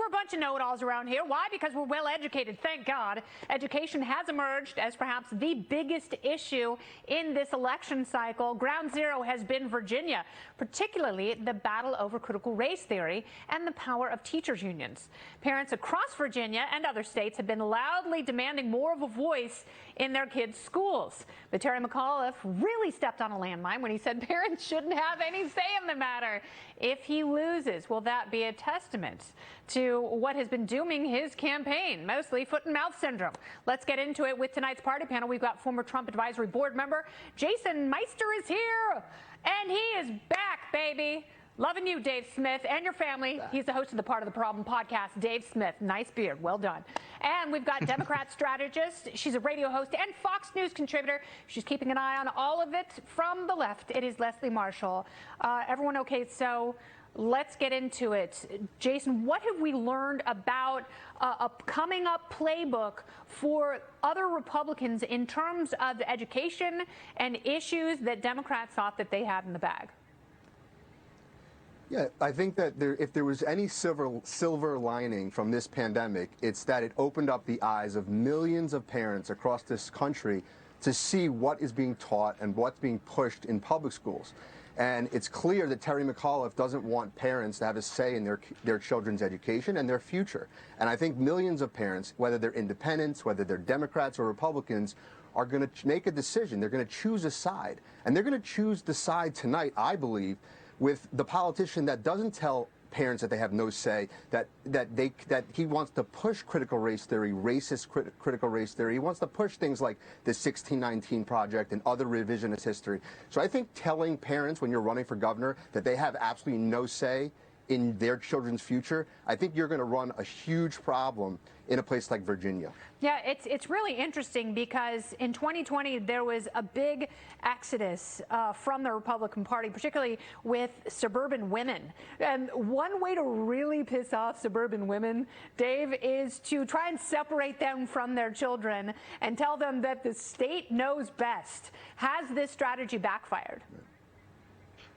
we're a bunch of know-it-alls around here. Why? Because we're well-educated, thank God. Education has emerged as perhaps the biggest issue in this election cycle. Ground zero has been Virginia, particularly the battle over critical race theory and the power of teachers' unions. Parents across Virginia and other states have been loudly demanding more of a voice in their kids' schools. But Terry McAuliffe really stepped on a landmine when he said parents shouldn't have any say in the matter. If he loses, will that be a testament to what has been dooming his campaign, mostly foot and mouth syndrome? Let's get into it with tonight's party panel. We've got former Trump Advisory Board member Jason Meister is here, and he is back, baby. Loving you, Dave Smith, and your family. He's the host of the Part of the Problem podcast. Dave Smith, nice beard, well done. And we've got Democrat strategist. She's a radio host and Fox News contributor. She's keeping an eye on all of it from the left. It is Leslie Marshall. Everyone okay? So let's get into it. Jason, what have we learned about a coming up playbook for other Republicans in terms of education and issues that Democrats thought that they had in the bag? Yeah, I think that if there was any silver lining from this pandemic, it's that it opened up the eyes of millions of parents across this country to see what is being taught and what's being pushed in public schools. And it's clear that Terry McAuliffe doesn't want parents to have a say in their children's education and their future. And I think millions of parents, whether they're independents, whether they're Democrats or Republicans, are going to make a decision. They're going to choose a side. And they're going to choose the side tonight, I believe, with the politician that doesn't tell parents that they have no say, that he wants to push critical race theory, racist critical race theory. He wants to push things like the 1619 Project and other revisionist history. So I think telling parents when you're running for governor that they have absolutely no say in their children's future, I think you're going to run a huge problem in a place like Virginia. Yeah, it's really interesting because in 2020 there was a big exodus from the Republican Party, particularly with suburban women. And one way to really piss off suburban women, Dave, is to try and separate them from their children and tell them that the state knows best. Has this strategy backfired?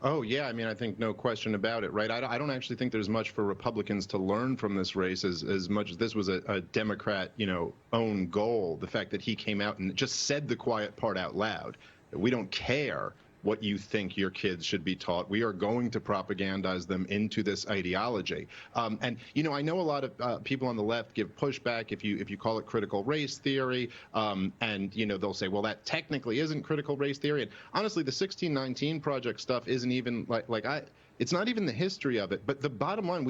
Oh, yeah. I mean, I think no question about it, right? I don't actually think there's much for Republicans to learn from this race as much as this was a Democrat, own goal. The fact that he came out and just said the quiet part out loud. We don't care what you think your kids should be taught. We are going to propagandize them into this ideology. And, I know a lot of people on the left give pushback if you call it critical race theory. And, they'll say, well, that technically isn't critical race theory. And honestly, the 1619 Project stuff isn't even it's not even the history of it. But the bottom line,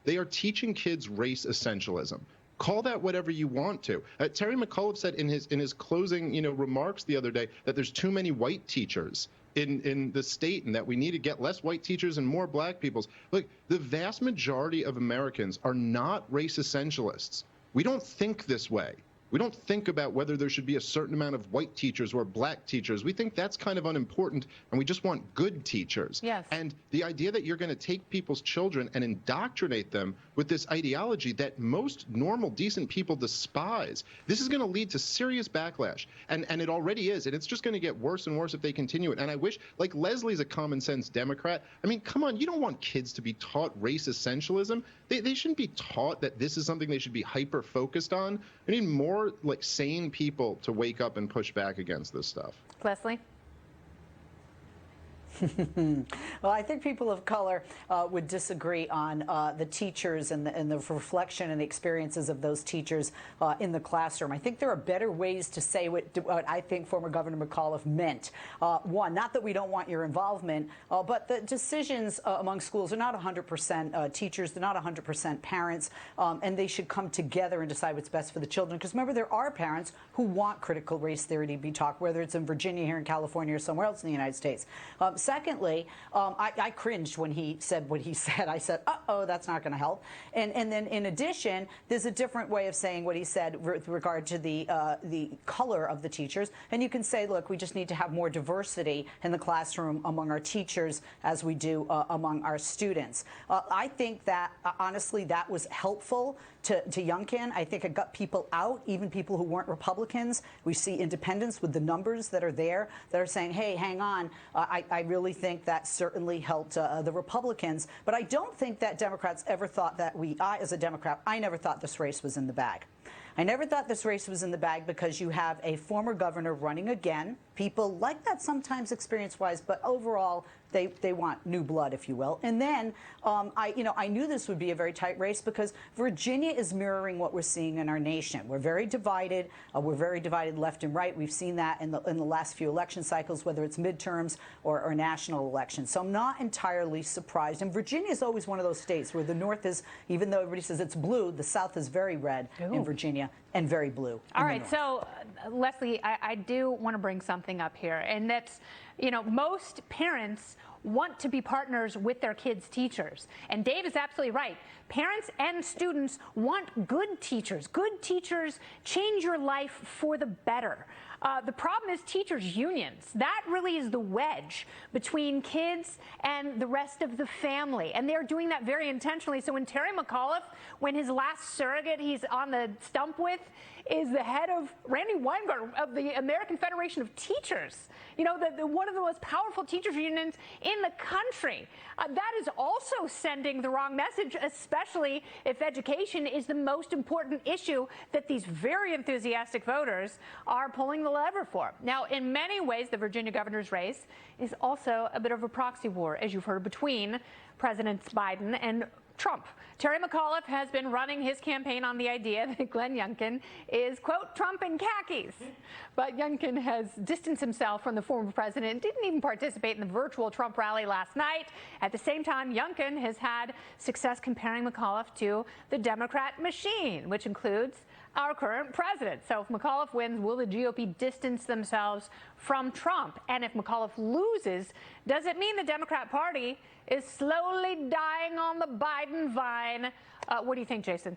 they are teaching kids race essentialism. Call that whatever you want to. Terry McAuliffe said in his closing, remarks the other day that there's too many white teachers in the state and that we need to get less white teachers and more black peoples. Look, the vast majority of Americans are not race essentialists. We don't think this way. We don't think about whether there should be a certain amount of white teachers or black teachers. We think that's kind of unimportant, and we just want good teachers. Yes. And the idea that you're going to take people's children and indoctrinate them with this ideology that most normal, decent people despise, this is going to lead to serious backlash. And it already is, and it's just going to get worse and worse if they continue it. And I wish, Leslie's a common sense Democrat. I mean, come on, you don't want kids to be taught race essentialism. They shouldn't be taught that this is something they should be hyper-focused on. We need more sane people to wake up and push back against this stuff. Leslie? Well, I think people of color would disagree on the teachers and the reflection and the experiences of those teachers in the classroom. I think there are better ways to say what I think former Governor McAuliffe meant. One, not that we don't want your involvement, but the decisions among schools are not 100% teachers, they're not 100% parents, and they should come together and decide what's best for the children. Because remember, there are parents who want critical race theory to be taught, whether it's in Virginia, here in California, or somewhere else in the United States. Secondly, I cringed when he said what he said. I said, uh-oh, that's not going to help. And then in addition, there's a different way of saying what he said with regard to the color of the teachers. And you can say, look, we just need to have more diversity in the classroom among our teachers as we do among our students. I think that, honestly, that was helpful to Youngkin. I think it got people out, even people who weren't Republicans. We see independents with the numbers that are there that are saying, hey, hang on, I really really think that certainly helped the Republicans. But I don't think that Democrats ever thought that as a Democrat, I never thought this race was in the bag. I never thought this race was in the bag because you have a former governor running again. People like that sometimes experience-wise, but overall, they want new blood, if you will. And then I knew this would be a very tight race because Virginia is mirroring what we're seeing in our nation. We're very divided. We're very divided left and right. We've seen that in the last few election cycles, whether it's midterms or national elections. So I'm not entirely surprised. And Virginia is always one of those states where the North is, even though everybody says it's blue, the South is very red in Virginia and very blue. All right, so Leslie, I do want to bring something up here, and that's, most parents want to be partners with their kids' teachers. And Dave is absolutely right. Parents and students want good teachers. Good teachers change your life for the better. The problem is teachers' unions. That really is the wedge between kids and the rest of the family. And they're doing that very intentionally. So when Terry McAuliffe, when his last surrogate he's on the stump with is the head of Randy Weingarten of the American Federation of Teachers, one of the most powerful teachers unions in the country. That is also sending the wrong message, especially if education is the most important issue that these very enthusiastic voters are pulling the lever for. Now, in many ways, the Virginia governor's race is also a bit of a proxy war, as you've heard, between Presidents Biden and Trump. Terry McAuliffe has been running his campaign on the idea that Glenn Youngkin is, quote, Trump in khakis. But Youngkin has distanced himself from the former president, didn't even participate in the virtual Trump rally last night. At the same time, Youngkin has had success comparing McAuliffe to the Democrat machine, which includes our current president. So if McAuliffe wins, will the GOP distance themselves from Trump? And if McAuliffe loses, does it mean the Democrat Party is slowly dying on the Biden vine? What do you think, Jason?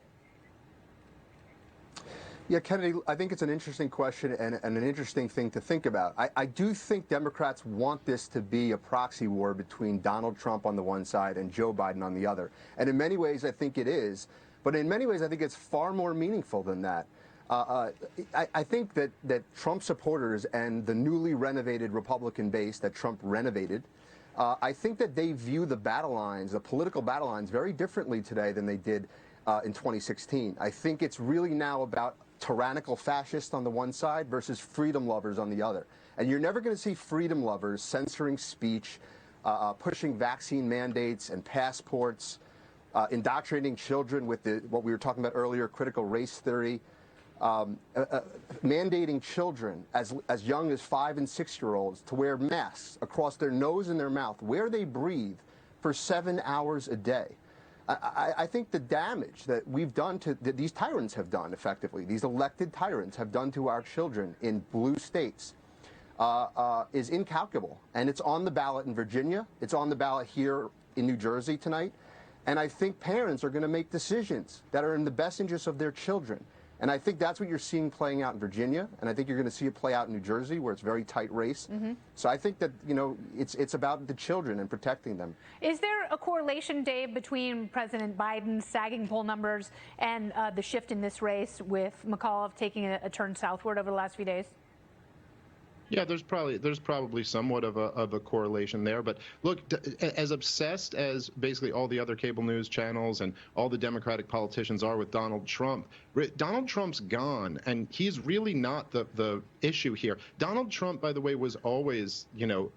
Yeah, Kennedy, I think it's an interesting question and an interesting thing to think about. I do think Democrats want this to be a proxy war between Donald Trump on the one side and Joe Biden on the other. And in many ways, I think it is. But in many ways, I think it's far more meaningful than that. I think that Trump supporters and the newly renovated Republican base that Trump renovated, I think that they view the battle lines, the political battle lines, very differently today than they did in 2016. I think it's really now about tyrannical fascists on the one side versus freedom lovers on the other. And you're never going to see freedom lovers censoring speech, pushing vaccine mandates and passports, indoctrinating children with what we were talking about earlier, critical race theory, mandating children as young as 5- and 6-year-olds to wear masks across their nose and their mouth where they breathe for 7 hours a day. I think the damage that we've done that these tyrants have done effectively, these elected tyrants have done to our children in blue states is incalculable. And it's on the ballot in Virginia. It's on the ballot here in New Jersey tonight. And I think parents are going to make decisions that are in the best interest of their children. And I think that's what you're seeing playing out in Virginia. And I think you're going to see it play out in New Jersey, where it's a very tight race. So I think that, it's about the children and protecting them. Is there a correlation, Dave, between President Biden's sagging poll numbers and the shift in this race with McAuliffe taking a turn southward over the last few days? Yeah, there's probably somewhat of a correlation there. But look, as obsessed as basically all the other cable news channels and all the Democratic politicians are with Donald Trump's gone, and he's really not the issue here. Donald Trump, by the way, was always,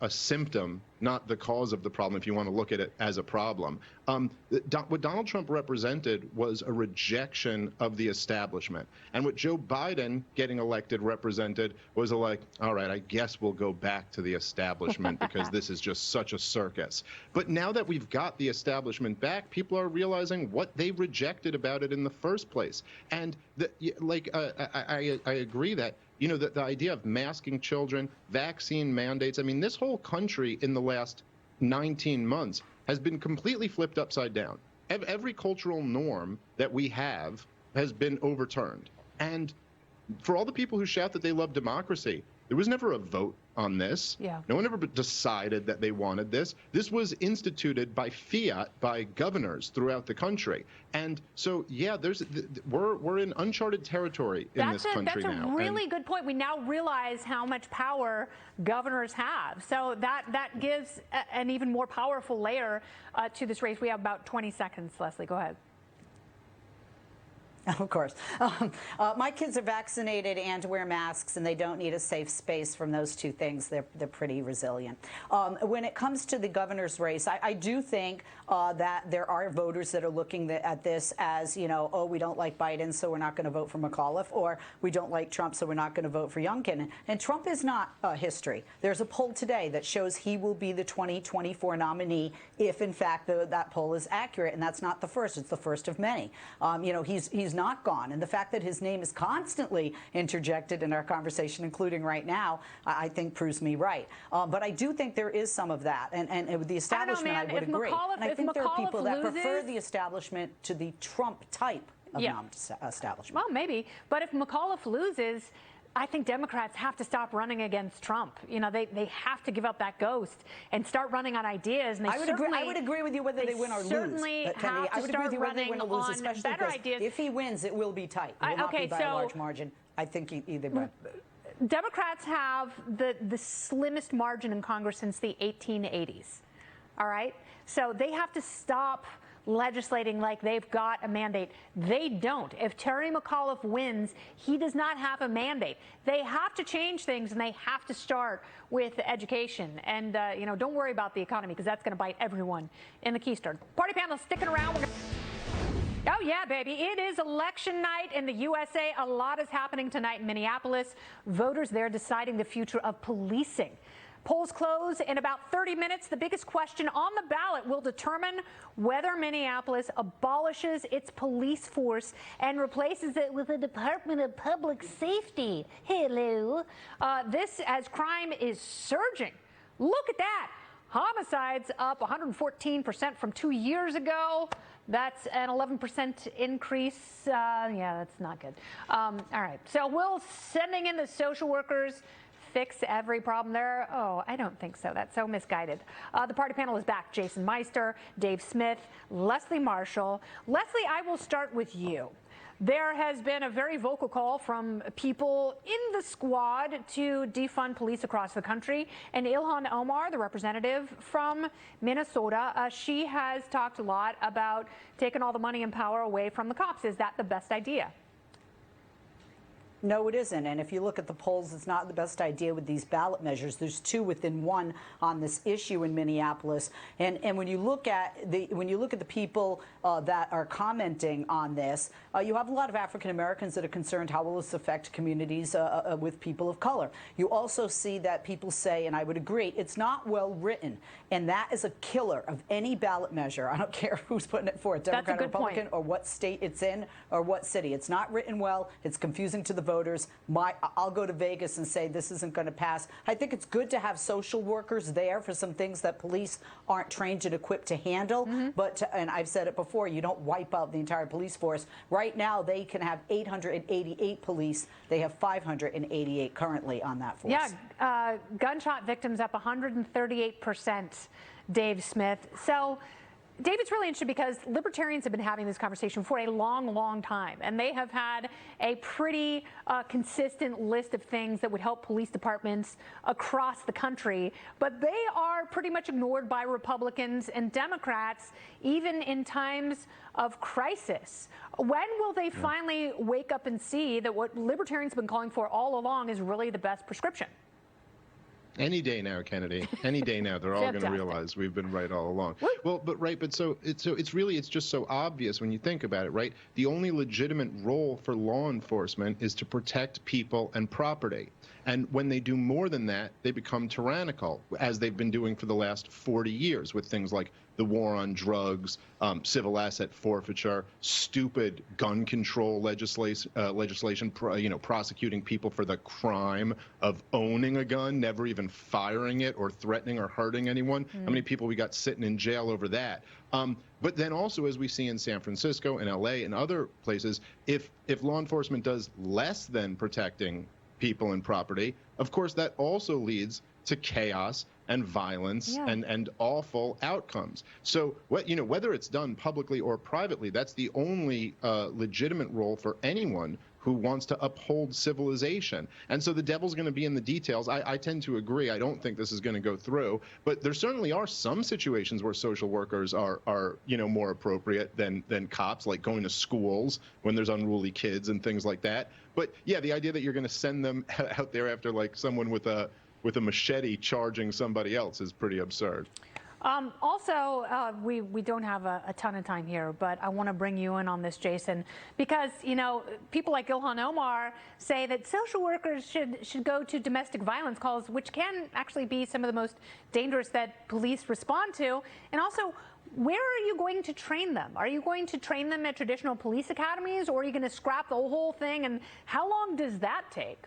a symptom, not the cause of the problem, if you want to look at it as a problem. What Donald Trump represented was a rejection of the establishment. And what Joe Biden getting elected represented was all right, I guess we'll go back to the establishment because this is just such a circus. But now that we've got the establishment back, people are realizing what they rejected about it in the first place. And I agree that the idea of masking children, vaccine mandates, I mean, this whole country in the last 19 months has been completely flipped upside down. Every cultural norm that we have has been overturned. And for all the people who shout that they love democracy, There was never a vote on this. Yeah. No one ever decided that they wanted this. This was instituted by fiat by governors throughout the country. And so, yeah, we're in uncharted territory in this country now. That's a really good point. We now realize how much power governors have. So that gives an even more powerful layer to this race. We have about 20 seconds, Leslie. Go ahead. Of course. My kids are vaccinated and wear masks, and they don't need a safe space from those two things. They're pretty resilient. When it comes to the governor's race, I do think that there are voters that are looking at this as, oh, we don't like Biden, so we're not going to vote for McAuliffe, or we don't like Trump, so we're not going to vote for Youngkin. And Trump is not history. There's a poll today that shows he will be the 2024 nominee if, in fact, that poll is accurate. And that's not the first. It's the first of many. He's not gone. And the fact that his name is constantly interjected in our conversation, including right now, I think proves me right. But I do think there is some of that. And with the establishment, I would agree. And I think there are people that prefer the establishment to the Trump type of non-establishment. Well, maybe. But if McAuliffe loses, I think Democrats have to stop running against Trump. They have to give up that ghost and start running on ideas. And I would agree with you whether they win or lose. Certainly have to start running on better ideas. If he wins, it will be tight. It will not be by a large margin. I think either way. Democrats have the slimmest margin in Congress since the 1880s. All right? So they have to stop legislating like they've got a mandate. They don't. If Terry McAuliffe wins, he does not have a mandate. They have to change things, and they have to start with education. And, don't worry about the economy, because that's going to bite everyone in the keystone. Party panel sticking around. Oh, yeah, baby. It is election night in the USA. A lot is happening tonight in Minneapolis. Voters there deciding the future of policing. Polls close in about 30 minutes. The biggest question on the ballot will determine whether Minneapolis abolishes its police force and replaces it with a Department of Public Safety. Hello. This as crime is surging. Look at that. Homicides up 114% from 2 years ago. That's an 11% increase. Yeah, that's not good. All right. So will sending in the social workers fix every problem there? Oh, I don't think so. That's so misguided. The party panel is back. Jason Meister, Dave Smith, Leslie Marshall. Leslie, I will start with you. There has been a very vocal call from people in the squad to defund police across the country. And Ilhan Omar, the representative from Minnesota, she has talked a lot about taking all the money and power away from the cops. Is that the best idea? No, it isn't. And if you look at the polls, it's not the best idea with these ballot measures. There's 2 within 1 on this issue in Minneapolis. And when you look at the people that are commenting on this, you have a lot of African Americans that are concerned how will this affect communities with people of color. You also see that people say, and I would agree, it's not well written. And that is a killer of any ballot measure. I don't care who's putting it forward, Democrat or Republican, or what state it's in or what city. It's not written well. It's confusing to the voters. I'll go to Vegas and say this isn't going to pass. I think it's good to have social workers there for some things that police aren't trained and equipped to handle. And I've said it before, you don't wipe out the entire police force. Right now, they can have 888 police. They have 588 currently on that force. Yeah, gunshot victims up 138%, Dave Smith. So, Dave, it's really interesting because libertarians have been having this conversation for a long, long time, and they have had a pretty consistent list of things that would help police departments across the country, but they are pretty much ignored by Republicans and Democrats, even in times of crisis. When will they finally wake up and see that what libertarians have been calling for all along is really the best prescription? Any day now, Kennedy. Any day now, they're all going to realize we've been right all along. Well, but so it's just so obvious when you think about it, right? The only legitimate role for law enforcement is to protect people and property. And when they do more than that, they become tyrannical, as they've been doing for the last 40 years with things like the war on drugs, civil asset forfeiture, stupid gun control legislation, prosecuting people for the crime of owning a gun, never even firing it or threatening or hurting anyone. How many people we got sitting in jail over that? But then also, as we see in San Francisco and LA and other places, if law enforcement does less than protecting people and property, of course, that also leads to chaos and violence and awful outcomes. So whether it's done publicly or privately, that's the only legitimate role for anyone who wants to uphold civilization. And so the devil's going to be in the details. I tend to agree. I don't think this is going to go through, but there certainly are some situations where social workers are more appropriate than cops, like going to schools when there's unruly kids and things like that. But yeah, the idea that you're going to send them out there after like someone with a machete charging somebody else is pretty absurd. We don't have a ton of time here, but I want to bring you in on this, Jason, because, people like Ilhan Omar say that social workers should go to domestic violence calls, which can actually be some of the most dangerous that police respond to. And also, where are you going to train them? Are you going to train them at traditional police academies, or are you going to scrap the whole thing? And how long does that take?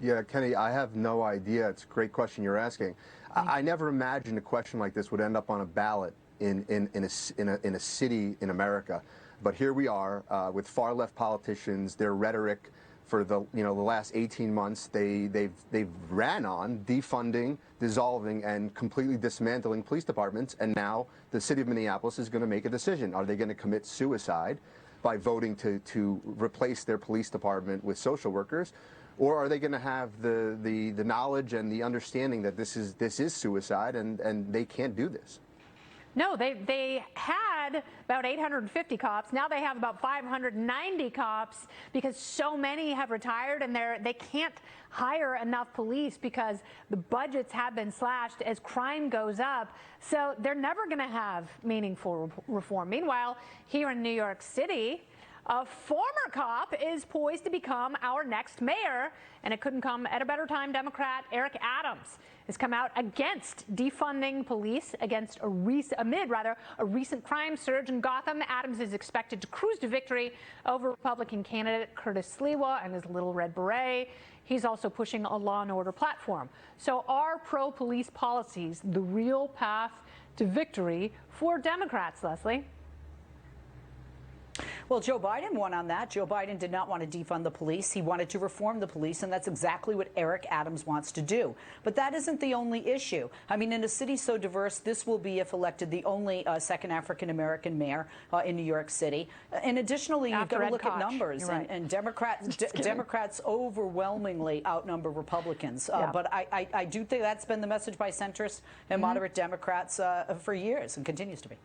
Yeah, Kenny, I have no idea. It's a great question you're asking. I never imagined a question like this would end up on a ballot in a city in America. But here we are with far left politicians. Their rhetoric for the last 18 months, they've ran on defunding, dissolving, and completely dismantling police departments. And now the city of Minneapolis is going to make a decision. Are they going to commit suicide by voting to replace their police department with social workers? Or are they going to have the knowledge and the understanding that this is suicide and they can't do this? No, they had about 850 cops. Now they have about 590 cops because so many have retired and they can't hire enough police because the budgets have been slashed as crime goes up. So they're never going to have meaningful reform. Meanwhile, here in New York City, a former cop is poised to become our next mayor, and it couldn't come at a better time. Democrat Eric Adams has come out against defunding police amid a recent crime surge in Gotham. Adams is expected to cruise to victory over Republican candidate Curtis Sliwa and his little red beret. He's also pushing a law and order platform. So are pro-police policies the real path to victory for Democrats, Leslie? Well, Joe Biden won on that. Joe Biden did not want to defund the police. He wanted to reform the police, and that's exactly what Eric Adams wants to do. But that isn't the only issue. I mean, in a city so diverse, this will be, if elected, the only second African-American mayor in New York City. And additionally, you've got to look at numbers. Right. And Democrats overwhelmingly outnumber Republicans. But I do think that's been the message by centrist and moderate Democrats for years and continues to be.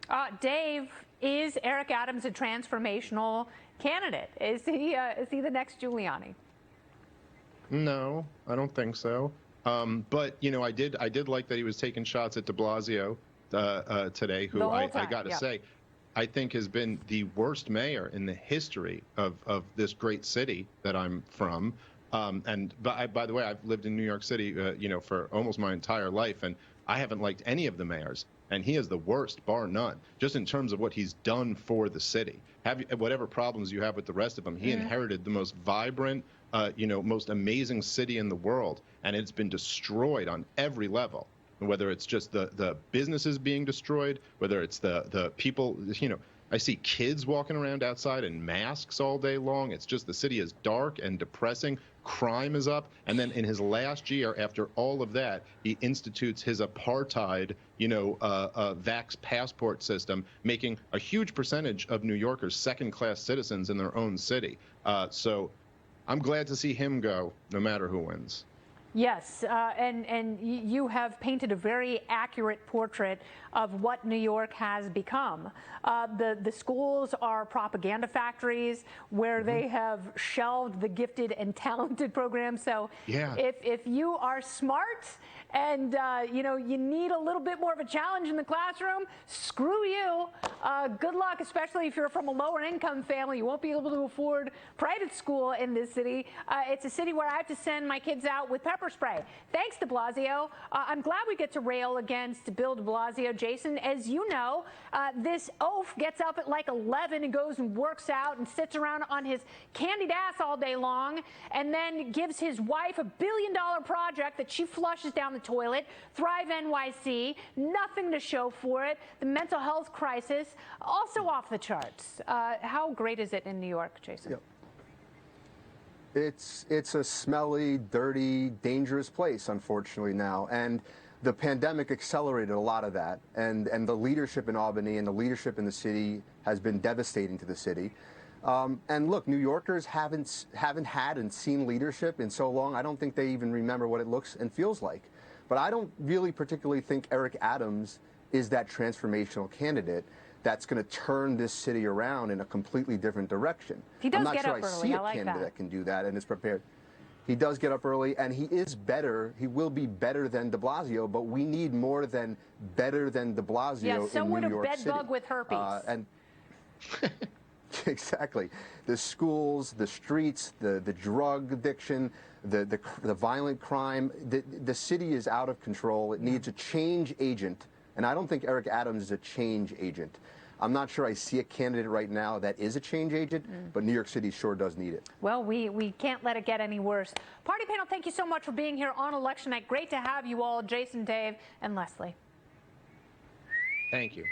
Dave, is Eric Adams a transformational candidate? Is he the next Giuliani? No, I don't think so. But I did like that he was taking shots at de Blasio today, who I got to say, I think has been the worst mayor in the history of this great city that I'm from. By the way, I've lived in New York City, for almost my entire life, and I haven't liked any of the mayors. And he is the worst, bar none, just in terms of what he's done for the city. Whatever problems you have with the rest of them, he inherited the most vibrant, most amazing city in the world, and it's been destroyed on every level. Whether it's just the businesses being destroyed, whether it's the people, I see kids walking around outside in masks all day long. It's just the city is dark and depressing. Crime is up. And then in his last year, after all of that, he institutes his apartheid, vax passport system, making a huge percentage of New Yorkers second-class citizens in their own city. So I'm glad to see him go, no matter who wins. Yes, and you have painted a very accurate portrait of what New York has become. The schools are propaganda factories where they have shelved the gifted and talented programs. So if you are smart and you need a little bit more of a challenge in the classroom, screw you. Good luck, especially if you're from a lower income family. You won't be able to afford private school in this city. It's a city where I have to send my kids out with pepper spray. Thanks, de Blasio. I'm glad we get to rail against Bill de Blasio. Jason, as you know, this oaf gets up at like 11 and goes and works out and sits around on his candied ass all day long and then gives his wife a $1 billion project that she flushes down the toilet. Thrive NYC, nothing to show for it. The mental health crisis, also off the charts. How great is it in New York, Jason? Yep. It's a smelly, dirty, dangerous place, unfortunately, now. And the pandemic accelerated a lot of that. And the leadership in Albany and the leadership in the city has been devastating to the city. And look, New Yorkers haven't had and seen leadership in so long. I don't think they even remember what it looks and feels like. But I don't really particularly think Eric Adams is that transformational candidate that's going to turn this city around in a completely different direction. He does I'm not get sure up I early. see I a like candidate that. that can do that and is prepared. He does get up early, and he is better. He will be better than de Blasio, but we need more than better than de Blasio Yeah, so in would New a York bed City. bug with herpes. And exactly. The schools, the streets, the drug addiction, the violent crime. The city is out of control. It needs a change agent. And I don't think Eric Adams is a change agent. I'm not sure I see a candidate right now that is a change agent, but New York City sure does need it. Well, we can't let it get any worse. Party panel, thank you so much for being here on election night. Great to have you all, Jason, Dave, and Leslie. Thank you.